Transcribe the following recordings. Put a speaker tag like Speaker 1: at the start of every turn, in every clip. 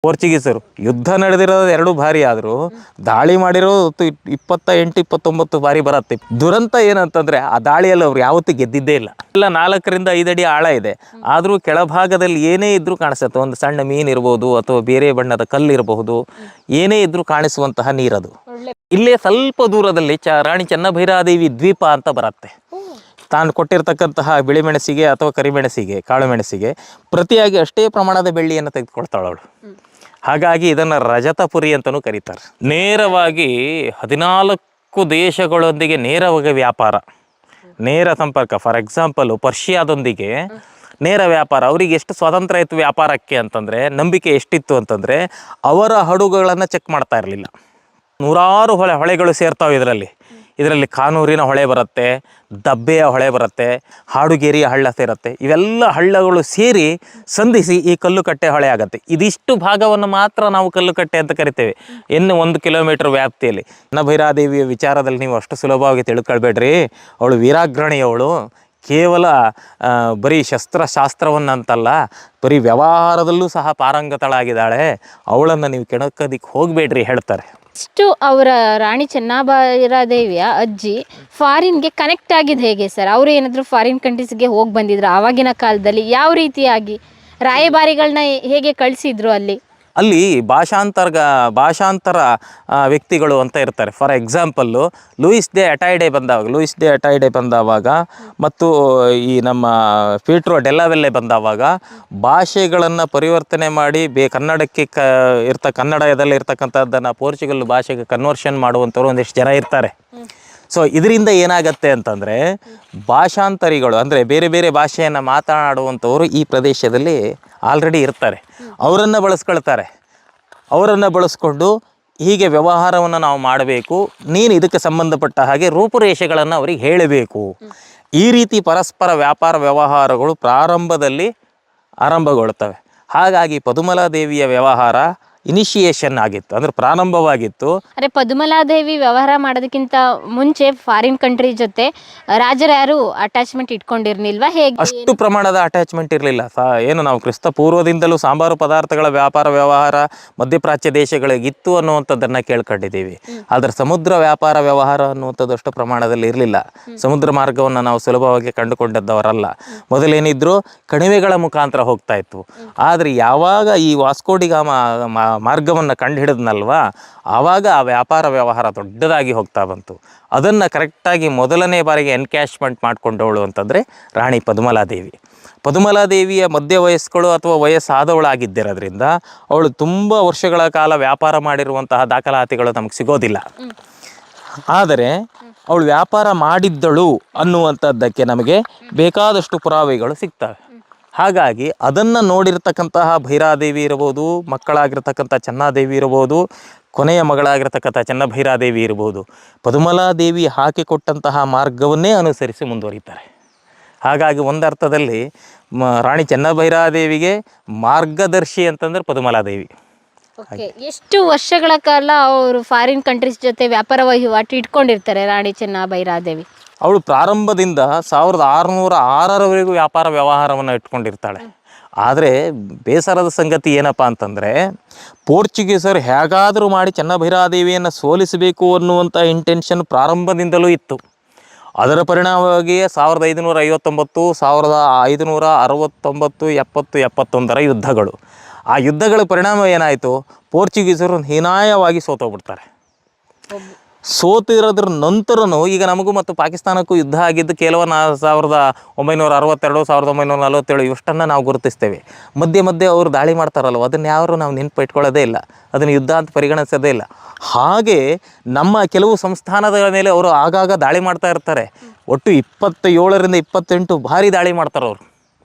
Speaker 1: ಪೋರ್ಚುಗೀಸರು ಯುದ್ಧ ನಡೆದಿರೋದು 2 ಬಾರಿ ಆದರೂ ದಾಳಿ ಮಾಡಿರೋದು 28-29 ಬಾರಿ ಬರುತ್ತೆ. ದುರಂತ ಏನಂತಂದರೆ ಆ ದಾಳಿಯಲ್ಲಿ ಅವ್ರು ಯಾವತ್ತೂ ಗೆದ್ದಿದ್ದೇ ಇಲ್ಲ. ಎಲ್ಲ 4-5 ಅಡಿ ಆಳ ಇದೆ, ಆದರೂ ಕೆಳಭಾಗದಲ್ಲಿ ಏನೇ ಇದ್ರೂ ಕಾಣಿಸುತ್ತೆ. ಒಂದು ಸಣ್ಣ ಮೀನು ಇರ್ಬೋದು ಅಥವಾ ಬೇರೆ ಬಣ್ಣದ ಕಲ್ಲು ಇರಬಹುದು, ಏನೇ ಇದ್ರೂ ಕಾಣಿಸುವಂತಹ ನೀರದು. ಇಲ್ಲೇ ಸ್ವಲ್ಪ ದೂರದಲ್ಲಿ ರಾಣಿ ಚೆನ್ನಭೈರಾದೇವಿ ದ್ವೀಪ ಅಂತ ಬರುತ್ತೆ. ತಾನು ಕೊಟ್ಟಿರ್ತಕ್ಕಂತಹ ಬಿಳಿಮೆಣಸಿಗೆ ಅಥವಾ ಕರಿಮೆಣಸಿಗೆ, ಕಾಳು ಮೆಣಸಿಗೆ ಪ್ರತಿಯಾಗಿ ಅಷ್ಟೇ ಪ್ರಮಾಣದ ಬೆಳ್ಳಿಯನ್ನು ತೆಗೆದುಕೊಳ್ತಾಳವಳು. ಹಾಗಾಗಿ ಇದನ್ನು ರಜತಪುರಿ ಅಂತಲೂ ಕರೀತಾರೆ. ನೇರವಾಗಿ 14 ದೇಶಗಳೊಂದಿಗೆ ನೇರವಾಗಿ ವ್ಯಾಪಾರ, ನೇರ ಸಂಪರ್ಕ. ಫಾರ್ ಎಕ್ಸಾಂಪಲು ಪರ್ಷಿಯಾದೊಂದಿಗೆ ನೇರ ವ್ಯಾಪಾರ. ಅವರಿಗೆ ಎಷ್ಟು ಸ್ವಾತಂತ್ರ್ಯ ಇತ್ತು ವ್ಯಾಪಾರಕ್ಕೆ ಅಂತಂದರೆ, ನಂಬಿಕೆ ಎಷ್ಟಿತ್ತು ಅಂತಂದರೆ, ಅವರ ಹಡಗುಗಳನ್ನು ಚೆಕ್ ಮಾಡ್ತಾ ಇರಲಿಲ್ಲ. ನೂರಾರು ಹೊಳೆಗಳು ಸೇರ್ತಾವೆ ಇದರಲ್ಲಿ ಕಾನೂರಿನ ಹೊಳೆ ಬರುತ್ತೆ, ದಬ್ಬೆಯ ಹೊಳೆ ಬರುತ್ತೆ, ಹಾಡುಗೇರಿಯ ಹಳ್ಳ ಸೇರುತ್ತೆ. ಇವೆಲ್ಲ ಹಳ್ಳಗಳು ಸೇರಿ ಸಂಧಿಸಿ ಈ ಕಲ್ಲುಕಟ್ಟೆ ಹೊಳೆ ಆಗುತ್ತೆ. ಇದಿಷ್ಟು ಭಾಗವನ್ನು ಮಾತ್ರ ನಾವು ಕಲ್ಲುಕಟ್ಟೆ ಅಂತ ಕರಿತೇವೆ. 1 ಕಿಲೋಮೀಟರ್ ವ್ಯಾಪ್ತಿಯಲ್ಲಿ. ಚೆನ್ನಭೈರಾದೇವಿಯ ವಿಚಾರದಲ್ಲಿ ನೀವು ಅಷ್ಟು ಸುಲಭವಾಗಿ ತಿಳ್ಕೊಳ್ಬೇಡ್ರಿ. ಅವಳು ವೀರಾಗ್ರಣಿಯವಳು. ಕೇವಲ ಬರೀ ಶಸ್ತ್ರಶಾಸ್ತ್ರವನ್ನಂತಲ್ಲ, ಬರೀ ವ್ಯವಹಾರದಲ್ಲೂ ಸಹ ಪಾರಂಗತಳಾಗಿದ್ದಾಳೆ. ಅವಳನ್ನು ನೀವು ಕೆಣಕೋದಕ್ಕೆ ಹೋಗಬೇಡ್ರಿ ಹೇಳ್ತಾರೆ.
Speaker 2: ಇಷ್ಟು ಅವರ ರಾಣಿ ಚೆನ್ನಭೈರಾದೇವಿಯ ಅಜ್ಜಿ ಫಾರಿನ್ಗೆ ಕನೆಕ್ಟ್ ಆಗಿದ್ದು ಹೇಗೆ ಸರ್? ಅವರು ಏನಾದರೂ ಫಾರಿನ್ ಕಂಟ್ರೀಸ್ಗೆ ಹೋಗಿ ಬಂದಿದ್ರು ಆವಾಗಿನ ಕಾಲದಲ್ಲಿ? ಯಾವ ರೀತಿಯಾಗಿ ರಾಯಭಾರಿಗಳನ್ನ ಹೇಗೆ ಕಳಿಸಿದ್ರು
Speaker 1: ಅಲ್ಲಿ ಭಾಷಾಂತರ ವ್ಯಕ್ತಿಗಳು ಅಂತ ಇರ್ತಾರೆ. ಫಾರ್ ಎಕ್ಸಾಂಪಲ್ಲು ಲೂಯಿಸ್ ಡೆ ಅಟೈಡೆ ಬಂದಾವಾಗ ಮತ್ತು ಈ ನಮ್ಮ ಪೀಟ್ರೋ ಡೆಲ್ಲವೆಲ್ಲೆ ಬಂದಾವಾಗ ಭಾಷೆಗಳನ್ನು ಪರಿವರ್ತನೆ ಮಾಡಿ ಕನ್ನಡಕ್ಕೆ ಕನ್ನಡದಲ್ಲಿ ಇರ್ತಕ್ಕಂಥದ್ದನ್ನು ಪೋರ್ಚುಗಲ್ ಭಾಷೆಗೆ ಕನ್ವರ್ಷನ್ ಮಾಡುವಂಥವ್ರು ಒಂದಿಷ್ಟು ಜನ ಇರ್ತಾರೆ. ಸೊ ಇದರಿಂದ ಏನಾಗತ್ತೆ ಅಂತಂದರೆ, ಭಾಷಾಂತರಿಗಳು ಅಂದರೆ ಬೇರೆ ಬೇರೆ ಭಾಷೆಯನ್ನು ಮಾತನಾಡುವಂಥವರು ಈ ಪ್ರದೇಶದಲ್ಲಿ ಆಲ್ರೆಡಿ ಇರ್ತಾರೆ. ಅವರನ್ನು ಬಳಸ್ಕೊಂಡು ಹೀಗೆ ವ್ಯವಹಾರವನ್ನು ನಾವು ಮಾಡಬೇಕು, ನೀನು ಇದಕ್ಕೆ ಸಂಬಂಧಪಟ್ಟ ಹಾಗೆ ರೂಪುರೇಷೆಗಳನ್ನು ಅವರಿಗೆ ಹೇಳಬೇಕು. ಈ ರೀತಿ ಪರಸ್ಪರ ವ್ಯಾಪಾರ ವ್ಯವಹಾರಗಳು ಪ್ರಾರಂಭದಲ್ಲಿ ಆರಂಭಗೊಳ್ತವೆ. ಹಾಗಾಗಿ ಪದುಮಲಾದೇವಿಯ ವ್ಯವಹಾರ ಇನಿಷಿಯೇಷನ್ ಆಗಿತ್ತು, ಅಂದರೆ ಪ್ರಾರಂಭವಾಗಿತ್ತು.
Speaker 2: ಅರೆ, ಪದುಮಲಾದೇವಿ ವ್ಯವಹಾರ ಮಾಡೋದಕ್ಕಿಂತ ಮುಂಚೆ ಫಾರಿನ್ ಕಂಟ್ರಿ ಜೊತೆ ರಾಜರು ಯಾರು ಅಟ್ಯಾಚ್ಮೆಂಟ್ ಇಟ್ಕೊಂಡಿರ್ಲಿಲ್ವಾ? ಹೇಗೆ?
Speaker 1: ಅಷ್ಟು ಪ್ರಮಾಣದ ಅಟ್ಯಾಚ್ಮೆಂಟ್ ಇರಲಿಲ್ಲ. ಏನು ನಾವು ಕ್ರಿಸ್ತ ಪೂರ್ವದಿಂದಲೂ ಸಾಂಬಾರು ಪದಾರ್ಥಗಳ ವ್ಯಾಪಾರ ವ್ಯವಹಾರ ಮಧ್ಯಪ್ರಾಚ್ಯ ದೇಶಗಳಿಗಿತ್ತು ಅನ್ನುವಂಥದ್ದನ್ನು ಕೇಳ್ಕೊಂಡಿದ್ದೀವಿ. ಆದರೆ ಸಮುದ್ರ ವ್ಯಾಪಾರ ವ್ಯವಹಾರ ಅನ್ನುವಂಥದ್ದು ಅಷ್ಟು ಪ್ರಮಾಣದಲ್ಲಿ ಇರಲಿಲ್ಲ. ಸಮುದ್ರ ಮಾರ್ಗವನ್ನು ನಾವು ಸುಲಭವಾಗಿ ಕಂಡುಕೊಂಡದ್ದವರಲ್ಲ. ಮೊದಲೇನಿದ್ರು ಕಣಿವೆಗಳ ಮುಖಾಂತರ ಹೋಗ್ತಾ ಇತ್ತು. ಆದರೆ ಯಾವಾಗ ಈ ವಾಸ್ಕೋಡಿಗಾಮ ಮಾರ್ಗವನ್ನು ಕಂಡುಹಿಡಿದ್ನಲ್ವಾ, ಆವಾಗ ಆ ವ್ಯಾಪಾರ ವ್ಯವಹಾರ ದೊಡ್ಡದಾಗಿ ಹೋಗ್ತಾ ಬಂತು. ಅದನ್ನು ಕರೆಕ್ಟಾಗಿ ಮೊದಲನೇ ಬಾರಿಗೆ ಎನ್ಕ್ಯಾಶ್ಮೆಂಟ್ ಮಾಡಿಕೊಂಡವಳು ಅಂತಂದರೆ ರಾಣಿ ಪದುಮಲಾದೇವಿಯ ಮಧ್ಯ ವಯಸ್ಕಳು ಅಥವಾ ವಯಸ್ಸಾದವಳಾಗಿದ್ದಿರೋದ್ರಿಂದ ಅವಳು ತುಂಬ ವರ್ಷಗಳ ಕಾಲ ವ್ಯಾಪಾರ ಮಾಡಿರುವಂತಹ ದಾಖಲಾತಿಗಳು ನಮಗೆ ಸಿಗೋದಿಲ್ಲ. ಆದರೆ ಅವಳು ವ್ಯಾಪಾರ ಮಾಡಿದ್ದಳು ಅನ್ನುವಂಥದ್ದಕ್ಕೆ ನಮಗೆ ಬೇಕಾದಷ್ಟು ಪುರಾವೆಗಳು ಸಿಗ್ತವೆ. ಹಾಗಾಗಿ ಅದನ್ನು ನೋಡಿರ್ತಕ್ಕಂತಹ ಭೈರಾದೇವಿ ಇರ್ಬೋದು, ಮಕ್ಕಳಾಗಿರ್ತಕ್ಕಂಥ ಚೆನ್ನಾದೇವಿ ಇರ್ಬೋದು, ಕೊನೆಯ ಮಗಳಾಗಿರ್ತಕ್ಕಂಥ ಚೆನ್ನಭೈರಾದೇವಿ ಇರ್ಬೋದು, ಪದುಮಲಾದೇವಿ ಹಾಕಿಕೊಟ್ಟಂತಹ ಮಾರ್ಗವನ್ನೇ ಅನುಸರಿಸಿ ಮುಂದುವರಿತಾರೆ. ಹಾಗಾಗಿ ಒಂದರ್ಥದಲ್ಲಿ ರಾಣಿ ಚೆನ್ನಭೈರಾದೇವಿಗೆ ಮಾರ್ಗದರ್ಶಿ ಅಂತಂದರೆ ಪದುಮಲಾದೇವಿ.
Speaker 2: ಎಷ್ಟು ವರ್ಷಗಳ ಕಾಲ ಅವರು ಫಾರಿನ್ ಕಂಟ್ರೀಸ್ ಜೊತೆ ವ್ಯಾಪಾರ ವಹಿವಾಟು ಇಟ್ಕೊಂಡಿರ್ತಾರೆ ರಾಣಿ ಚೆನ್ನಭೈರಾದೇವಿ?
Speaker 1: ಅವಳು ಪ್ರಾರಂಭದಿಂದ 1606ರವರೆಗೂ ವ್ಯಾಪಾರ ವ್ಯವಹಾರವನ್ನು ಇಟ್ಕೊಂಡಿರ್ತಾಳೆ. ಆದರೆ ಬೇಸರದ ಸಂಗತಿ ಏನಪ್ಪ ಅಂತಂದರೆ, ಪೋರ್ಚುಗೀಸರು ಹೇಗಾದರೂ ಮಾಡಿ ಚೆನ್ನಭೈರಾದೇವಿಯನ್ನು ಸೋಲಿಸಬೇಕು ಅನ್ನುವಂಥ ಇಂಟೆನ್ಷನ್ ಪ್ರಾರಂಭದಿಂದಲೂ ಇತ್ತು. ಅದರ ಪರಿಣಾಮವಾಗಿಯೇ 1559, 1569, 70, 71ರ ಯುದ್ಧಗಳು. ಆ ಯುದ್ಧಗಳ ಪರಿಣಾಮ ಏನಾಯಿತು? ಪೋರ್ಚುಗೀಸರು ಹೀನಾಯವಾಗಿ ಸೋತೋಗ್ಬಿಡ್ತಾರೆ. ಸೋತಿರೋದ್ರ ನಂತರನೂ ಈಗ ನಮಗೂ ಮತ್ತು ಪಾಕಿಸ್ತಾನಕ್ಕೂ ಯುದ್ಧ ಆಗಿದ್ದು ಕೇವಲ 1962, 1947 ಇಷ್ಟನ್ನು ನಾವು ಗುರುತಿಸ್ತೇವೆ. ಮಧ್ಯೆ ಅವರು ದಾಳಿ ಮಾಡ್ತಾರಲ್ವ, ಅದನ್ನು ಯಾರು ನಾವು ನೆನಪು ಇಟ್ಕೊಳ್ಳೋದೇ ಇಲ್ಲ, ಅದನ್ನು ಯುದ್ಧ ಅಂತ ಪರಿಗಣಿಸೋದೇ ಇಲ್ಲ. ಹಾಗೆ ನಮ್ಮ ಕೆಲವು ಸಂಸ್ಥಾನದ ಮೇಲೆ ಅವರು ಆಗಾಗ ದಾಳಿ ಮಾಡ್ತಾ ಇರ್ತಾರೆ. ಒಟ್ಟು 27-28 ಬಾರಿ ದಾಳಿ ಮಾಡ್ತಾರೆ ಅವರು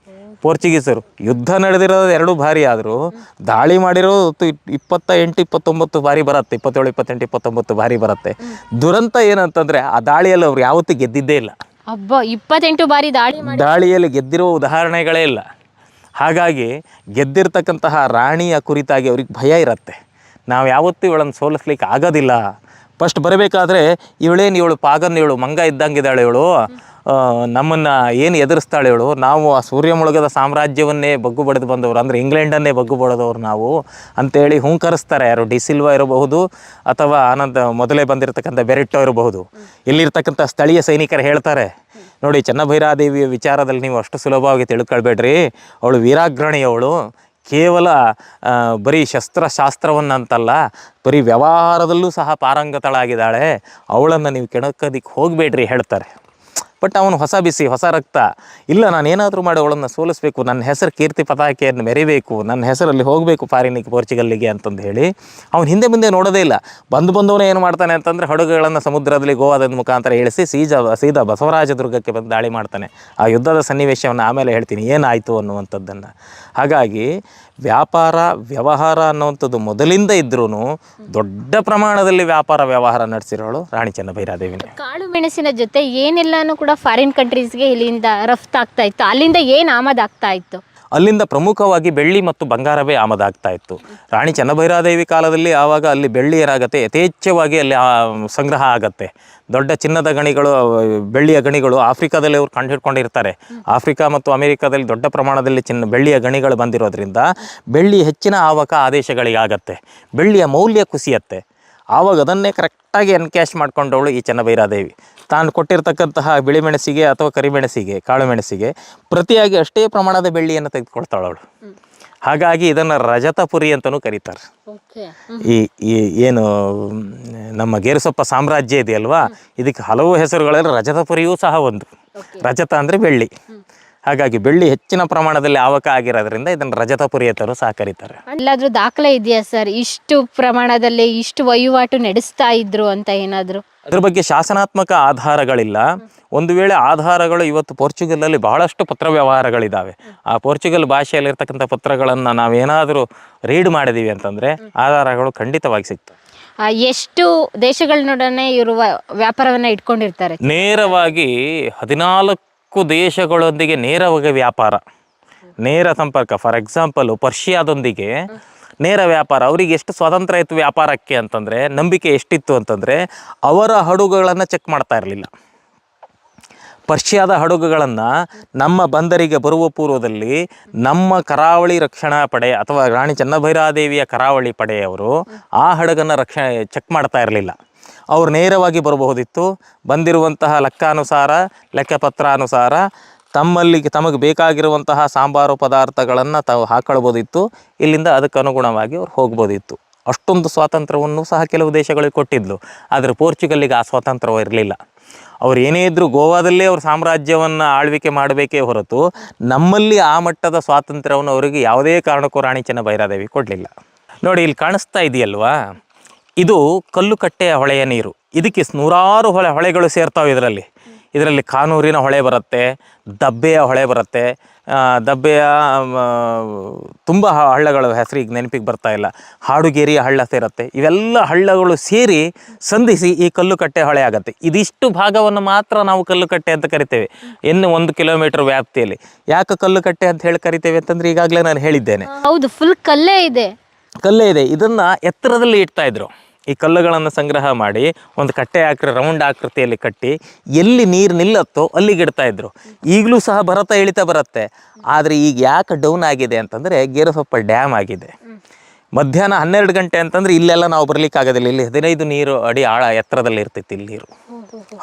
Speaker 1: ಪೋರ್ಚುಗೀಸರು. ಯುದ್ಧ ನಡೆದಿರೋದು 2 ಬಾರಿ ಆದರೂ ದಾಳಿ ಮಾಡಿರೋದು 28-29 ಬಾರಿ ಬರುತ್ತೆ. 27, 28, 29 ಬಾರಿ ಬರುತ್ತೆ. ದುರಂತ ಏನಂತಂದರೆ, ಆ ದಾಳಿಯಲ್ಲಿ ಅವ್ರು ಯಾವತ್ತೂ ಗೆದ್ದಿದ್ದೇ ಇಲ್ಲ.
Speaker 2: 28 ಬಾರಿ
Speaker 1: ದಾಳಿಯಲ್ಲಿ ಗೆದ್ದಿರೋ ಉದಾಹರಣೆಗಳೇ ಇಲ್ಲ. ಹಾಗಾಗಿ ಗೆದ್ದಿರ್ತಕ್ಕಂತಹ ರಾಣಿಯ ಕುರಿತಾಗಿ ಅವ್ರಿಗೆ ಭಯ ಇರುತ್ತೆ. ನಾವು ಯಾವತ್ತೂ ಇವಳನ್ನು ಸೋಲಿಸ್ಲಿಕ್ಕೆ ಆಗೋದಿಲ್ಲ. ಫಸ್ಟ್ ಬರಬೇಕಾದ್ರೆ ಇವಳು ಪಾಗನ್, ಇವಳು ಮಂಗ ಇದ್ದಂಗಿದ್ದಾಳೆ ಇವಳು, ನಮ್ಮನ್ನು ಏನು ಎದುರಿಸ್ತಾಳೆ ಹೇಳು, ನಾವು ಆ ಸೂರ್ಯ ಮುಳುಗದ ಸಾಮ್ರಾಜ್ಯವನ್ನೇ ಬಗ್ಗು ಬಡಿದು ಬಂದವರು, ಅಂದರೆ ಇಂಗ್ಲೆಂಡನ್ನೇ ಬಗ್ಗು ಬಡಿದವರು ನಾವು ಅಂತೇಳಿ ಹುಂಕರಿಸ್ತಾರೆ. ಯಾರು ಡಿ ಸಿಲ್ವಾ ಇರಬಹುದು ಅಥವಾ ಆನಂದ್ ಮೊದಲೇ ಬಂದಿರತಕ್ಕಂಥ ಬೆರೆಟ್ಟೋ ಇರಬಹುದು. ಇಲ್ಲಿರ್ತಕ್ಕಂಥ ಸ್ಥಳೀಯ ಸೈನಿಕರು ಹೇಳ್ತಾರೆ, ನೋಡಿ ಚೆನ್ನಭೈರಾದೇವಿಯ ವಿಚಾರದಲ್ಲಿ ನೀವು ಅಷ್ಟು ಸುಲಭವಾಗಿ ತಿಳ್ಕೊಳ್ಬೇಡ್ರಿ, ಅವಳು ವೀರಾಗ್ರಣಿ, ಅವಳು ಕೇವಲ ಬರೀ ಶಸ್ತ್ರಶಾಸ್ತ್ರವನ್ನಂತಲ್ಲ, ಬರೀ ವ್ಯವಹಾರದಲ್ಲೂ ಸಹ ಪಾರಂಗತಳಾಗಿದ್ದಾಳೆ, ಅವಳನ್ನು ನೀವು ಕೆಣಕೋದಿಕ್ಕೆ ಹೋಗಬೇಡ್ರಿ ಹೇಳ್ತಾರೆ. ಬಟ್ ಅವನು ಹೊಸ ಬಿಸಿ, ಹೊಸ ರಕ್ತ, ಇಲ್ಲ ನಾನೇನಾದರೂ ಮಾಡಿ ಅವಳನ್ನು ಸೋಲಿಸ್ಬೇಕು, ನನ್ನ ಹೆಸರು ಕೀರ್ತಿ ಪತಾಕೆಯನ್ನು ಮೆರಿಬೇಕು, ನನ್ನ ಹೆಸರಲ್ಲಿ ಹೋಗಬೇಕು ಫಾರಿನಿಗೆ, ಪೋರ್ಚುಗಲ್ಲಿಗೆ ಅಂತಂದು ಹೇಳಿ ಅವ್ನು ಹಿಂದೆ ಮುಂದೆ ನೋಡೋದೇ ಇಲ್ಲ. ಬಂದವನೇ ಏನು ಮಾಡ್ತಾನೆ ಅಂತಂದರೆ ಹಡಗುಗಳನ್ನು ಸಮುದ್ರದಲ್ಲಿ ಗೋವಾದ ಮುಖಾಂತರ ಇಳಿಸಿ ಸೀದಾ ಬಸವರಾಜದುರ್ಗಕ್ಕೆ ಬಂದು ದಾಳಿ ಮಾಡ್ತಾನೆ. ಆ ಯುದ್ಧದ ಸನ್ನಿವೇಶವನ್ನು ಆಮೇಲೆ ಹೇಳ್ತೀನಿ ಏನಾಯಿತು ಅನ್ನುವಂಥದ್ದನ್ನು. ಹಾಗಾಗಿ ವ್ಯಾಪಾರ ವ್ಯವಹಾರ ಅನ್ನುವಂಥದ್ದು ಮೊದಲಿಂದ ಇದ್ರೂ ದೊಡ್ಡ ಪ್ರಮಾಣದಲ್ಲಿ ವ್ಯಾಪಾರ ವ್ಯವಹಾರ ನಡೆಸಿರೋಳು ರಾಣಿ ಚೆನ್ನಭೈರಾದೇವಿನೇ.
Speaker 2: ಕಾಳು ಮೆಣಸಿನ ಜೊತೆ ಏನೆಲ್ಲಾನು ಕೂಡ ಫಾರಿನ್ ಕಂಟ್ರೀಸ್ಗೆ ಇಲ್ಲಿಂದ ರಫ್ತಾಗ್ತಾ ಇತ್ತು, ಅಲ್ಲಿಂದ ಏನು ಆಮದಾಗ್ತಾ ಇತ್ತು?
Speaker 1: ಅಲ್ಲಿಂದ ಪ್ರಮುಖವಾಗಿ ಬೆಳ್ಳಿ ಮತ್ತು ಬಂಗಾರವೇ ಆಮದಾಗ್ತಾ ಇತ್ತು. ರಾಣಿ ಚೆನ್ನಭೈರಾದೇವಿ ಕಾಲದಲ್ಲಿ ಆವಾಗ ಅಲ್ಲಿ ಬೆಳ್ಳಿ ಏನಾಗುತ್ತೆ, ಯಥೇಚ್ಛವಾಗಿ ಅಲ್ಲಿ ಸಂಗ್ರಹ ಆಗತ್ತೆ. ದೊಡ್ಡ ಚಿನ್ನದ ಗಣಿಗಳು, ಬೆಳ್ಳಿಯ ಗಣಿಗಳು ಆಫ್ರಿಕಾದಲ್ಲಿ ಅವ್ರು ಕಂಡುಹಿಡ್ಕೊಂಡಿರ್ತಾರೆ. ಆಫ್ರಿಕಾ ಮತ್ತು ಅಮೆರಿಕಾದಲ್ಲಿ ದೊಡ್ಡ ಪ್ರಮಾಣದಲ್ಲಿ ಬೆಳ್ಳಿಯ ಗಣಿಗಳು ಬಂದಿರೋದ್ರಿಂದ ಬೆಳ್ಳಿ ಹೆಚ್ಚಿನ ಆವಕ ಆದೇಶಗಳಿಗಾಗತ್ತೆ, ಬೆಳ್ಳಿಯ ಮೌಲ್ಯ ಕುಸಿಯತ್ತೆ. ಆವಾಗ ಅದನ್ನೇ ಕರೆಕ್ಟಾಗಿ ಎನ್ಕ್ಯಾಶ್ ಮಾಡ್ಕೊಂಡವಳು ಈ ಚೆನ್ನಭೈರಾದೇವಿ. ತಾನು ಕೊಟ್ಟಿರ್ತಕ್ಕಂತಹ ಬಿಳಿಮೆಣಸಿಗೆ ಅಥವಾ ಕರಿಮೆಣಸಿಗೆ, ಕಾಳು ಮೆಣಸಿಗೆ ಪ್ರತಿಯಾಗಿ ಅಷ್ಟೇ ಪ್ರಮಾಣದ ಬೆಳ್ಳಿಯನ್ನು ತೆಗೆದುಕೊಳ್ತಾಳವಳು. ಹಾಗಾಗಿ ಇದನ್ನು ರಜತಪುರಿ ಅಂತಲೂ ಕರೀತಾರೆ. ಈ ಏನು ನಮ್ಮ ಗೇರುಸೊಪ್ಪ ಸಾಮ್ರಾಜ್ಯ ಇದೆಯಲ್ವಾ, ಇದಕ್ಕೆ ಹಲವು ಹೆಸರುಗಳಲ್ಲಿ ರಜತಪುರಿಯೂ ಸಹ ಒಂದು. ರಜತ ಅಂದರೆ ಬೆಳ್ಳಿ, ಹಾಗಾಗಿ ಬೆಳ್ಳಿ ಹೆಚ್ಚಿನ ಪ್ರಮಾಣದಲ್ಲಿ ಆವಕ ಆಗಿರೋದ್ರಿಂದ ಇದನ್ನು ರಜತಪುರಿ ಅಂತಲೂ ಸಹ ಕರೀತಾರೆ.
Speaker 2: ಎಲ್ಲಾದ್ರೂ ದಾಖಲೆ ಇದೆಯಾ ಸರ್, ಇಷ್ಟು ಪ್ರಮಾಣದಲ್ಲಿ ಇಷ್ಟು ವಹಿವಾಟು ನಡೆಸ್ತಾ ಇದ್ರು ಅಂತ ಏನಾದರೂ?
Speaker 1: ಅದ್ರ ಬಗ್ಗೆ ಶಾಸನಾತ್ಮಕ ಆಧಾರಗಳಿಲ್ಲ. ಒಂದು ವೇಳೆ ಆಧಾರಗಳು ಇವತ್ತು ಪೋರ್ಚುಗಲಲ್ಲಿ ಬಹಳಷ್ಟು ಪತ್ರ ವ್ಯವಹಾರಗಳಿದ್ದಾವೆ. ಆ ಪೋರ್ಚುಗಲ್ ಭಾಷೆಯಲ್ಲಿರ್ತಕ್ಕಂಥ ಪತ್ರಗಳನ್ನು ನಾವೇನಾದರೂ ರೀಡ್ ಮಾಡಿದೀವಿ ಅಂತಂದರೆ ಆಧಾರಗಳು ಖಂಡಿತವಾಗಿ ಸಿಗ್ತವೆ.
Speaker 2: ಎಷ್ಟು ದೇಶಗಳನ್ನೊಡನೆ ಇರುವ ವ್ಯಾಪಾರವನ್ನು ಇಟ್ಕೊಂಡಿರ್ತಾರೆ?
Speaker 1: ನೇರವಾಗಿ 14 ದೇಶಗಳೊಂದಿಗೆ ನೇರವಾಗಿ ವ್ಯಾಪಾರ, ನೇರ ಸಂಪರ್ಕ. ಫಾರ್ ಎಕ್ಸಾಂಪಲ್ ಪರ್ಷಿಯಾದೊಂದಿಗೆ ನೇರ ವ್ಯಾಪಾರ. ಅವರಿಗೆ ಎಷ್ಟು ಸ್ವಾತಂತ್ರ್ಯ ಇತ್ತು ವ್ಯಾಪಾರಕ್ಕೆ ಅಂತಂದರೆ, ನಂಬಿಕೆ ಎಷ್ಟಿತ್ತು ಅಂತಂದರೆ, ಅವರ ಹಡಗುಗಳನ್ನು ಚೆಕ್ ಮಾಡ್ತಾ ಇರಲಿಲ್ಲ. ಪರ್ಷಿಯಾದ ಹಡಗುಗಳನ್ನು ನಮ್ಮ ಬಂದರಿಗೆ ಬರುವ ಪೂರ್ವದಲ್ಲಿ ನಮ್ಮ ಕರಾವಳಿ ರಕ್ಷಣಾ ಪಡೆ ಅಥವಾ ರಾಣಿ ಚೆನ್ನಭೈರಾದೇವಿಯ ಕರಾವಳಿ ಪಡೆಯವರು ಆ ಹಡಗನ್ನು ಚೆಕ್ ಮಾಡ್ತಾ ಇರಲಿಲ್ಲ. ಅವ್ರು ನೇರವಾಗಿ ಬರಬಹುದಿತ್ತು. ಬಂದಿರುವಂತಹ ಲೆಕ್ಕಪತ್ರಾನುಸಾರ ತಮಗೆ ಬೇಕಾಗಿರುವಂತಹ ಸಾಂಬಾರು ಪದಾರ್ಥಗಳನ್ನು ತಾವು ಹಾಕೊಳ್ಬೋದಿತ್ತು. ಇಲ್ಲಿಂದ ಅದಕ್ಕೆ ಅನುಗುಣವಾಗಿ ಅವ್ರು ಹೋಗ್ಬೋದಿತ್ತು. ಅಷ್ಟೊಂದು ಸ್ವಾತಂತ್ರ್ಯವನ್ನು ಸಹ ಕೆಲವು ದೇಶಗಳಿಗೆ ಕೊಟ್ಟಿದ್ಲು. ಆದರೆ ಪೋರ್ಚುಗಲ್ಲಿಗೆ ಆ ಸ್ವಾತಂತ್ರ್ಯ ಇರಲಿಲ್ಲ. ಅವ್ರು ಏನೇ ಇದ್ದರೂ ಗೋವಾದಲ್ಲೇ ಅವ್ರ ಸಾಮ್ರಾಜ್ಯವನ್ನು ಆಳ್ವಿಕೆ ಮಾಡಬೇಕೇ ಹೊರತು ನಮ್ಮಲ್ಲಿ ಆ ಮಟ್ಟದ ಸ್ವಾತಂತ್ರ್ಯವನ್ನು ಅವರಿಗೆ ಯಾವುದೇ ಕಾರಣಕ್ಕೂ ರಾಣಿ ಚೆನ್ನಭೈರಾದೇವಿ ಕೊಡಲಿಲ್ಲ. ನೋಡಿ, ಇಲ್ಲಿ ಕಾಣಿಸ್ತಾ ಇದೆಯಲ್ವಾ, ಇದು ಕಲ್ಲುಕಟ್ಟೆಯ ಹೊಳೆಯ ನೀರು. ಇದಕ್ಕೆ ನೂರಾರು ಹೊಳೆಗಳು ಸೇರ್ತಾವೆ. ಇದರಲ್ಲಿ ಕಾನೂರಿನ ಹೊಳೆ ಬರುತ್ತೆ, ದಬ್ಬೆಯ ಹೊಳೆ ಬರುತ್ತೆ. ದಬ್ಬೆಯ ತುಂಬ ಹಳ್ಳಗಳ ಹೆಸರಿಗೆ ನೆನಪಿಗೆ ಬರ್ತಾ ಇಲ್ಲ. ಹಾಡುಗೇರಿಯ ಹಳ್ಳ ಸೇರುತ್ತೆ. ಇವೆಲ್ಲ ಹಳ್ಳಗಳು ಸೇರಿ ಸಂಧಿಸಿ ಈ ಕಲ್ಲುಕಟ್ಟೆ ಹೊಳೆ ಆಗುತ್ತೆ. ಇದಿಷ್ಟು ಭಾಗವನ್ನು ಮಾತ್ರ ನಾವು ಕಲ್ಲುಕಟ್ಟೆ ಅಂತ ಕರಿತೇವೆ, 1 ಕಿಲೋಮೀಟರ್ ವ್ಯಾಪ್ತಿಯಲ್ಲಿ. ಯಾಕೆ ಕಲ್ಲುಕಟ್ಟೆ ಅಂತ ಹೇಳಿ ಕರಿತೇವೆ ಅಂತಂದರೆ ಈಗಾಗಲೇ ನಾನು ಹೇಳಿದ್ದೇನೆ.
Speaker 2: ಹೌದು, ಫುಲ್ ಕಲ್ಲೇ ಇದೆ.
Speaker 1: ಇದನ್ನು ಎತ್ತರದಲ್ಲಿ ಇಡ್ತಾ ಇದ್ರು. ಈ ಕಲ್ಲುಗಳನ್ನು ಸಂಗ್ರಹ ಮಾಡಿ ಒಂದು ಕಟ್ಟೆ ರೌಂಡ್ ಆಕೃತಿಯಲ್ಲಿ ಕಟ್ಟಿ ಎಲ್ಲಿ ನೀರು ನಿಲ್ಲತ್ತೋ ಅಲ್ಲಿಗೆ ಇಡ್ತಾ ಇದ್ರು. ಈಗಲೂ ಸಹ ಇಳಿತಾ ಬರುತ್ತೆ. ಆದರೆ ಈಗ ಯಾಕೆ ಡೌನ್ ಆಗಿದೆ ಅಂತಂದರೆ ಗೇರುಸೊಪ್ಪ ಡ್ಯಾಮ್ ಆಗಿದೆ. ಮಧ್ಯಾಹ್ನ 12 ಗಂಟೆ ಅಂತಂದರೆ ಇಲ್ಲೆಲ್ಲ ನಾವು ಬರಲಿಕ್ಕಾಗೋದಿಲ್ಲ. ಇಲ್ಲಿ 15 ಅಡಿ ಆಳ ಎತ್ತರದಲ್ಲಿ ಇರ್ತಿತ್ತು. ಇಲ್ಲಿ ನೀರು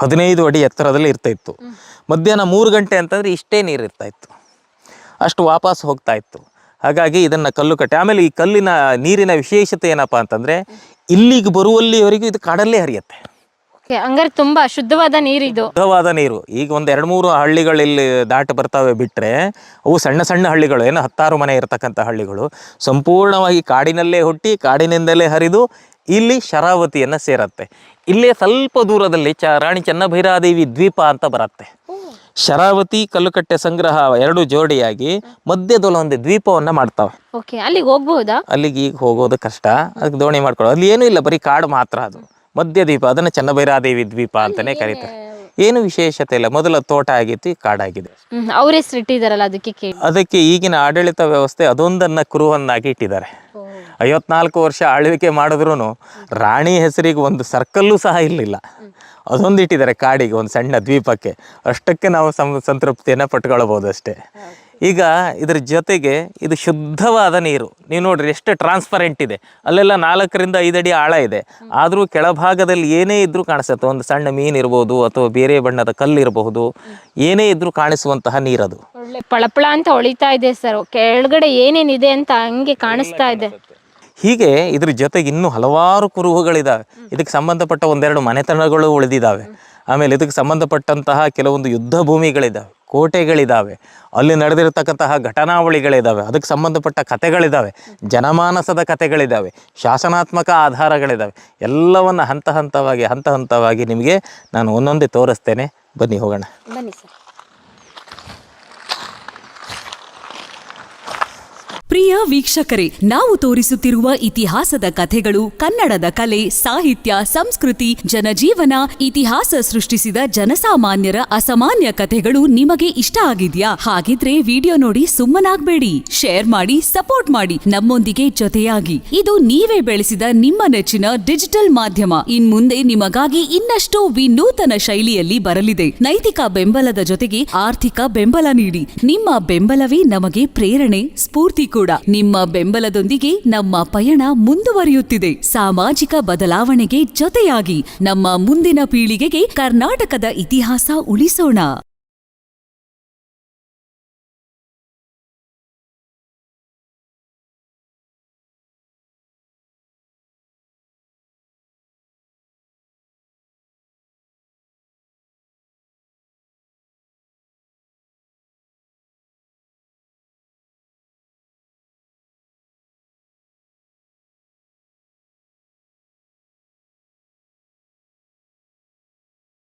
Speaker 1: 15 ಅಡಿ ಎತ್ತರದಲ್ಲಿ ಇರ್ತಾಯಿತ್ತು. ಮಧ್ಯಾಹ್ನ 3 ಗಂಟೆ ಅಂತಂದರೆ ಇಷ್ಟೇ ನೀರು ಇರ್ತಾಯಿತ್ತು, ಅಷ್ಟು ವಾಪಸ್ ಹೋಗ್ತಾ ಇತ್ತು. ಹಾಗಾಗಿ ಇದನ್ನು ಕಲ್ಲುಕಟ್ಟೆ. ಆಮೇಲೆ ಈ ನೀರಿನ ವಿಶೇಷತೆ ಏನಪ್ಪ ಅಂತಂದರೆ, ಇಲ್ಲಿಗೆ ಬರುವಲ್ಲಿವರೆಗೂ ಇದು ಕಾಡಲ್ಲೇ ಹರಿಯುತ್ತೆ.
Speaker 2: ಹಂಗಾರೆ ತುಂಬ ಶುದ್ಧವಾದ ನೀರು ಇದು.
Speaker 1: ಶುದ್ಧವಾದ ನೀರು. ಈಗ ಒಂದು 2-3 ಹಳ್ಳಿಗಳು ಇಲ್ಲಿ ದಾಟಿ ಬರ್ತವೆ ಬಿಟ್ಟರೆ, ಅವು ಸಣ್ಣ ಸಣ್ಣ ಹಳ್ಳಿಗಳು, 10 ಮನೆ ಇರತಕ್ಕಂಥ ಹಳ್ಳಿಗಳು ಸಂಪೂರ್ಣವಾಗಿ ಕಾಡಿನಲ್ಲೇ ಹುಟ್ಟಿ ಕಾಡಿನಿಂದಲೇ ಹರಿದು ಇಲ್ಲಿ ಶರಾವತಿಯನ್ನು ಸೇರತ್ತೆ. ಇಲ್ಲೇ ಸ್ವಲ್ಪ ದೂರದಲ್ಲಿ ರಾಣಿ ಚೆನ್ನಭೈರಾದೇವಿ ದ್ವೀಪ ಅಂತ ಬರುತ್ತೆ. ಶರಾವತಿ ಕಲ್ಲುಕಟ್ಟೆ ಸಂಗ್ರಹ 2 ಜೋಡಿಯಾಗಿ ಮಧ್ಯದಲ್ಲಿ ಒಂದು ದ್ವೀಪವನ್ನು ಮಾಡ್ತಾವೆ.
Speaker 2: ಅಲ್ಲಿಗೆ ಹೋಗ್ಬಹುದಾ?
Speaker 1: ಅಲ್ಲಿಗೆ ಈಗ ಹೋಗೋದು ಕಷ್ಟ, ಅದಕ್ಕೆ ದೋಣಿ ಮಾಡ್ಕೊಳ್ಳೋದು. ಅಲ್ಲಿ ಏನೂ ಇಲ್ಲ, ಬರೀ ಕಾಡು ಮಾತ್ರ. ಅದು ಮಧ್ಯ ದ್ವೀಪ, ಅದನ್ನು ಚೆನ್ನಭೈರಾದೇವಿ ದ್ವೀಪ ಅಂತಲೇ ಕರೀತಾರೆ. ಏನು ವಿಶೇಷತೆ ಇಲ್ಲ. ಮೊದಲ ತೋಟ ಆಗಿತ್ತು, ಈ ಕಾಡಾಗಿದೆ.
Speaker 2: ಅವ್ರ ಹೆಸರು ಇಟ್ಟಿದಾರಲ್ಲ ಅದಕ್ಕೆ ಕೇಳಿ.
Speaker 1: ಅದಕ್ಕೆ ಈಗಿನ ಆಡಳಿತ ವ್ಯವಸ್ಥೆ ಅದೊಂದನ್ನು ಕುರುವನ್ನಾಗಿ ಇಟ್ಟಿದ್ದಾರೆ. 54 ವರ್ಷ ಆಳ್ವಿಕೆ ಮಾಡಿದ್ರೂ ರಾಣಿ ಹೆಸರಿಗೆ ಒಂದು ಸರ್ಕಲ್ಲೂ ಸಹ ಇರಲಿಲ್ಲ. ಅದೊಂದು ಇಟ್ಟಿದ್ದಾರೆ ಕಾಡಿಗೆ, ಒಂದು ಸಣ್ಣ ದ್ವೀಪಕ್ಕೆ. ಅಷ್ಟಕ್ಕೆ ನಾವು ಸಂತೃಪ್ತಿಯನ್ನು ಪಟ್ಕೊಳ್ಬೋದು ಅಷ್ಟೇ. ಈಗ ಇದ್ರ ಜೊತೆಗೆ ಇದು ಶುದ್ಧವಾದ ನೀರು. ನೀವು ನೋಡ್ರಿ ಎಷ್ಟು ಟ್ರಾನ್ಸ್ಪರೆಂಟ್ ಇದೆ. ಅಲ್ಲೆಲ್ಲ 4 ರಿಂದ 5 ಅಡಿ ಆಳ ಇದೆ, ಆದರೂ ಕೆಳಭಾಗದಲ್ಲಿ ಏನೇ ಇದ್ರೂ ಕಾಣಿಸುತ್ತೆ. ಒಂದು ಸಣ್ಣ ಮೀನು ಇರ್ಬೋದು ಅಥವಾ ಬೇರೆ ಬಣ್ಣದ ಕಲ್ಲು ಇರಬಹುದು, ಏನೇ ಇದ್ರೂ ಕಾಣಿಸುವಂತಹ ನೀರದು.
Speaker 2: ಒಳ್ಳೆ ಪಳಪಳ ಅಂತ ಹೊಳಿತಾ ಇದೆ ಸರ್. ಕೆಳಗಡೆ ಏನೇನಿದೆ ಅಂತ ಹಂಗೆ ಕಾಣಿಸ್ತಾ ಇದೆ.
Speaker 1: ಹೀಗೆ ಇದ್ರ ಜೊತೆಗೆ ಇನ್ನೂ ಹಲವಾರು ಕುರುಹುಗಳಿದ್ದಾವೆ. ಇದಕ್ಕೆ ಸಂಬಂಧಪಟ್ಟ ಒಂದೆರಡು ಮನೆತನಗಳು ಉಳಿದಿದ್ದಾವೆ. ಆಮೇಲೆ ಇದಕ್ಕೆ ಸಂಬಂಧಪಟ್ಟಂತಹ ಕೆಲವೊಂದು ಯುದ್ಧ ಭೂಮಿಗಳಿದ್ದಾವೆ, ಕೋಟೆಗಳಿದ್ದಾವೆ, ಅಲ್ಲಿ ನಡೆದಿರತಕ್ಕಂತಹ ಘಟನಾವಳಿಗಳಿದ್ದಾವೆ, ಅದಕ್ಕೆ ಸಂಬಂಧಪಟ್ಟ ಕಥೆಗಳಿದ್ದಾವೆ, ಜನಮಾನಸದ ಕಥೆಗಳಿದ್ದಾವೆ, ಶಾಸನಾತ್ಮಕ ಆಧಾರಗಳಿದ್ದಾವೆ. ಎಲ್ಲವನ್ನು ಹಂತ ಹಂತವಾಗಿ ನಿಮಗೆ ನಾನು ಒಂದೊಂದೇ ತೋರಿಸ್ತೇನೆ. ಬನ್ನಿ ಹೋಗೋಣ.
Speaker 2: ಬನ್ನಿ ಸರ್.
Speaker 3: ಪ್ರಿಯ ವೀಕ್ಷಕರೇ, ನಾವು ತೋರಿಸುತ್ತಿರುವ ಇತಿಹಾಸದ ಕಥೆಗಳು ಕನ್ನಡದ ಕಲೆ, ಸಾಹಿತ್ಯ, ಸಂಸ್ಕೃತಿ, ಜನಜೀವನ, ಇತಿಹಾಸ ಸೃಷ್ಟಿಸಿದ ಜನಸಾಮಾನ್ಯರ ಅಸಾಮಾನ್ಯ ಕಥೆಗಳು ನಿಮಗೆ ಇಷ್ಟ ಆಗಿದ್ಯಾ? ಹಾಗಿದ್ರೆ ವಿಡಿಯೋ ನೋಡಿ ಸುಮ್ಮನಾಗ್ಬೇಡಿ, ಶೇರ್ ಮಾಡಿ, ಸಪೋರ್ಟ್ ಮಾಡಿ, ನಮ್ಮೊಂದಿಗೆ ಜೊತೆಯಾಗಿ. ಇದು ನೀವೇ ಬೆಳೆಸಿದ ನಿಮ್ಮ ನೆಚ್ಚಿನ ಡಿಜಿಟಲ್ ಮಾಧ್ಯಮ. ಇನ್ಮುಂದೆ ನಿಮಗಾಗಿ ಇನ್ನಷ್ಟು ವಿನೂತನ ಶೈಲಿಯಲ್ಲಿ ಬರಲಿದೆ. ನೈತಿಕ ಬೆಂಬಲದ ಜೊತೆಗೆ ಆರ್ಥಿಕ ಬೆಂಬಲ ನೀಡಿ. ನಿಮ್ಮ ಬೆಂಬಲವೇ ನಮಗೆ ಪ್ರೇರಣೆ, ಸ್ಫೂರ್ತಿ ಕೂಡ. ನಿಮ್ಮ ಬೆಂಬಲದೊಂದಿಗೆ ನಮ್ಮ ಪಯಣ ಮುಂದುವರಿಯುತ್ತಿದೆ. ಸಾಮಾಜಿಕ ಬದಲಾವಣೆಗೆ ಜೊತೆಯಾಗಿ ನಮ್ಮ ಮುಂದಿನ ಪೀಳಿಗೆಗೆ ಕರ್ನಾಟಕದ ಇತಿಹಾಸ ಉಳಿಸೋಣ.